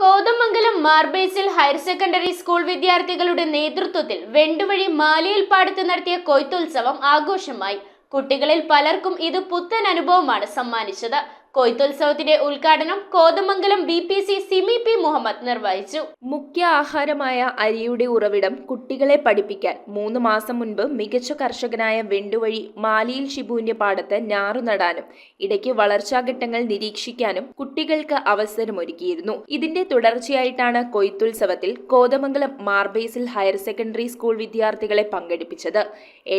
Kothamangalam Mar Basil higher secondary school വിദ്യാർത്ഥികളുടെ നേതൃത്വത്തിൽ വെണ്ടുവഴി മാലിയിൽ പാടത്ത് നടത്തിയ കൊയ്ത്തുത്സവം ആഘോഷമായി. കുട്ടികളിൽ പലർക്കും ഇത് പുത്തൻ അനുഭവമാണ് സമ്മാനിച്ചത്. കൊയ്ത്തുത്സവത്തിന്റെ ഉദ്ഘാടനം കോതമംഗലം BPC സിമി പി മുഹമ്മദ് നിർവഹിച്ചു. മുഖ്യ ആഹാരമായ അരിയുടെ ഉറവിടം കുട്ടികളെ പഠിപ്പിക്കാൻ 3 മാസം മുൻപ് മികച്ച കർഷകനായ വെണ്ടുവഴി മാലിയിൽ ഷിബുവിന്റെ പാടത്ത് ഞാറു നടാനും ഇടയ്ക്ക് വളർച്ചാഘട്ടങ്ങൾ നിരീക്ഷിക്കാനും കുട്ടികൾക്ക് അവസരമൊരുക്കിയിരുന്നു. ഇതിന്റെ തുടർച്ചയായിട്ടാണ് കൊയ്ത്തുത്സവത്തിൽ Kothamangalam Mar Basil higher secondary school വിദ്യാർത്ഥികളെ പങ്കെടുപ്പിച്ചത്.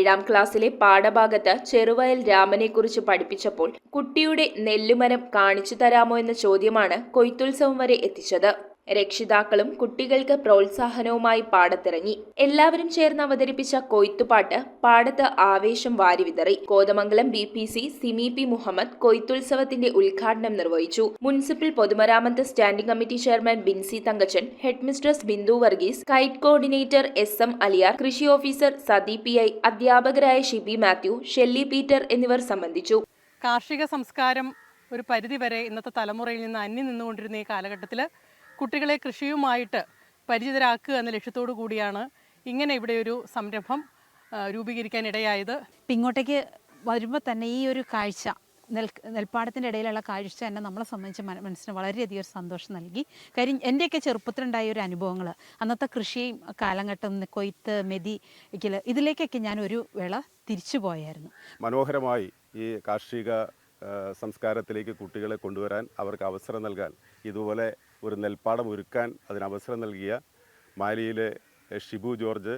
7ാം ക്ലാസ്സിലെ പാഠഭാഗത്ത് ചെറുവയൽ രാമനെക്കുറിച്ച് പഠിപ്പിച്ചപ്പോൾ കുട്ടിയുടെ നെല്ലുമരം കാണിച്ചു തരാമോ എന്ന ചോദ്യമാണ് കൊയ്ത്തുത്സവം വരെ എത്തിച്ചത്. രക്ഷിതാക്കളും കുട്ടികൾക്ക് പ്രോത്സാഹനവുമായി പാടത്തിറങ്ങി. എല്ലാവരും ചേർന്ന് അവതരിപ്പിച്ച കൊയ്ത്തുപാട്ട് പാടത്ത് ആവേശം വാരിവിതറി. കോതമംഗലം BPC സിമി പി മുഹമ്മദ് കൊയ്ത്തുത്സവത്തിന്റെ ഉദ്ഘാടനം നിർവഹിച്ചു. മുനിസിപ്പൽ പൊതുമരാമത്ത് standing committee chairman Binsy Thankachan, headmistress Bindu Varghese, kite coordinator SM Aliyar, കൃഷി ഓഫീസർ സതി PI, അധ്യാപകരായ ഷിബി മാത്യു, ഷെല്ലി പീറ്റർ എന്നിവർ സംബന്ധിച്ചു. കാർഷിക സംസ്കാരം ഒരു പരിധിവരെ ഇന്നത്തെ തലമുറയിൽ നിന്ന് അന്യം നിന്നുകൊണ്ടിരുന്ന ഈ കാലഘട്ടത്തിൽ കുട്ടികളെ കൃഷിയുമായിട്ട് പരിചിതരാക്കുക എന്ന ലക്ഷ്യത്തോടു കൂടിയാണ് ഇങ്ങനെ ഇവിടെ ഒരു സംരംഭം രൂപീകരിക്കാനിടയായത്. ഇങ്ങോട്ടേക്ക് വരുമ്പോൾ തന്നെ ഈ ഒരു കാഴ്ച നെൽപ്പാടത്തിൻ്റെ ഇടയിലുള്ള കാഴ്ച തന്നെ നമ്മളെ സംബന്ധിച്ച് മനസ്സിന് വളരെയധികം സന്തോഷം നൽകി. കാര്യം എൻ്റെയൊക്കെ ചെറുപ്പത്തിലുണ്ടായ ഒരു അനുഭവങ്ങൾ, അന്നത്തെ കൃഷിയും കാലഘട്ടം, കൊയ്ത്ത്, മെതിക്കൽ, ഇതിലേക്കൊക്കെ ഞാൻ ഒരു വേള തിരിച്ചു പോയായിരുന്നു. മനോഹരമായി ഈ കാർഷിക സംസ്കാരത്തിലേക്ക് കുട്ടികളെ കൊണ്ടുവരാൻ, അവർക്ക് അവസരം നൽകാൻ, ഇതുപോലെ ഒരു നെൽപ്പാടം ഒരുക്കാൻ അതിനവസരം നൽകിയ മാലിയിലെ ഷിബു ജോർജ്,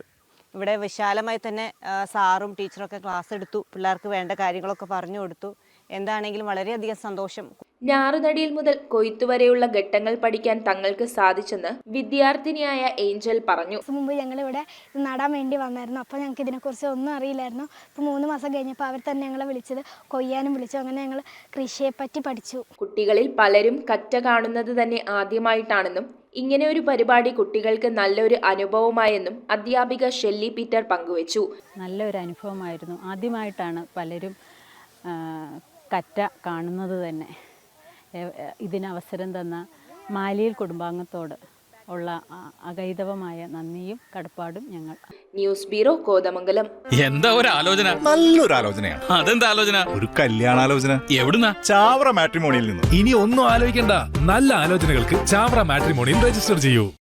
ഇവിടെ വിശാലമായി തന്നെ സാറും ടീച്ചറൊക്കെ ക്ലാസ് എടുത്തു, പിള്ളേർക്ക് വേണ്ട കാര്യങ്ങളൊക്കെ പറഞ്ഞു കൊടുത്തു. എന്താണെങ്കിലും വളരെയധികം സന്തോഷം. ഞാറുനടിയിൽ മുതൽ കൊയ്ത്തുവരെയുള്ള ഘട്ടങ്ങൾ പഠിക്കാൻ തങ്ങൾക്ക് സാധിച്ചെന്ന് വിദ്യാർത്ഥിനിയായ ഏഞ്ചൽ പറഞ്ഞു. മുമ്പ് ഞങ്ങളിവിടെ നടാൻ വേണ്ടി വന്നായിരുന്നു. അപ്പോൾ ഞങ്ങൾക്ക് ഇതിനെക്കുറിച്ച് ഒന്നും അറിയില്ലായിരുന്നു. ഇപ്പോൾ 3 മാസം കഴിഞ്ഞപ്പോൾ അവർ തന്നെ ഞങ്ങളെ വിളിച്ചത്, കൊയ്യാനും വിളിച്ചു. അങ്ങനെ ഞങ്ങൾ കൃഷിയെപ്പറ്റി പഠിച്ചു. കുട്ടികളിൽ പലരും കറ്റ കാണുന്നത് തന്നെ ആദ്യമായിട്ടാണെന്നും ഇങ്ങനെ ഒരു പരിപാടി കുട്ടികൾക്ക് നല്ലൊരു അനുഭവമായെന്നും അധ്യാപിക ഷെല്ലി പീറ്റർ പങ്കുവച്ചു. നല്ലൊരു അനുഭവമായിരുന്നു. ആദ്യമായിട്ടാണ് പലരും കറ്റ കാണുന്നത് തന്നെ. ഇതിനവസരം തന്ന മാലിയിൽ കുടുംബാംഗത്തോട് ഉള്ള അഗൈതവമായ നന്ദിയും കടപ്പാടും ഞങ്ങൾ. News bureau, Kothamangalam. എന്താ ഒരു ആലോചന? നല്ലൊരു ആലോചനയാണ്. അതെന്താ ആലോചന? ഒരു കല്യാണാലോചന. എവിടുന്നാ? ചാവറ മാട്രിമോണിയിൽ നിന്ന്. ഇനി ഒന്നും ആലോചിക്കണ്ട, നല്ല ആലോചനകൾക്ക് ചാവറ മാട്രിമോണിയിൽ രജിസ്റ്റർ ചെയ്യൂ.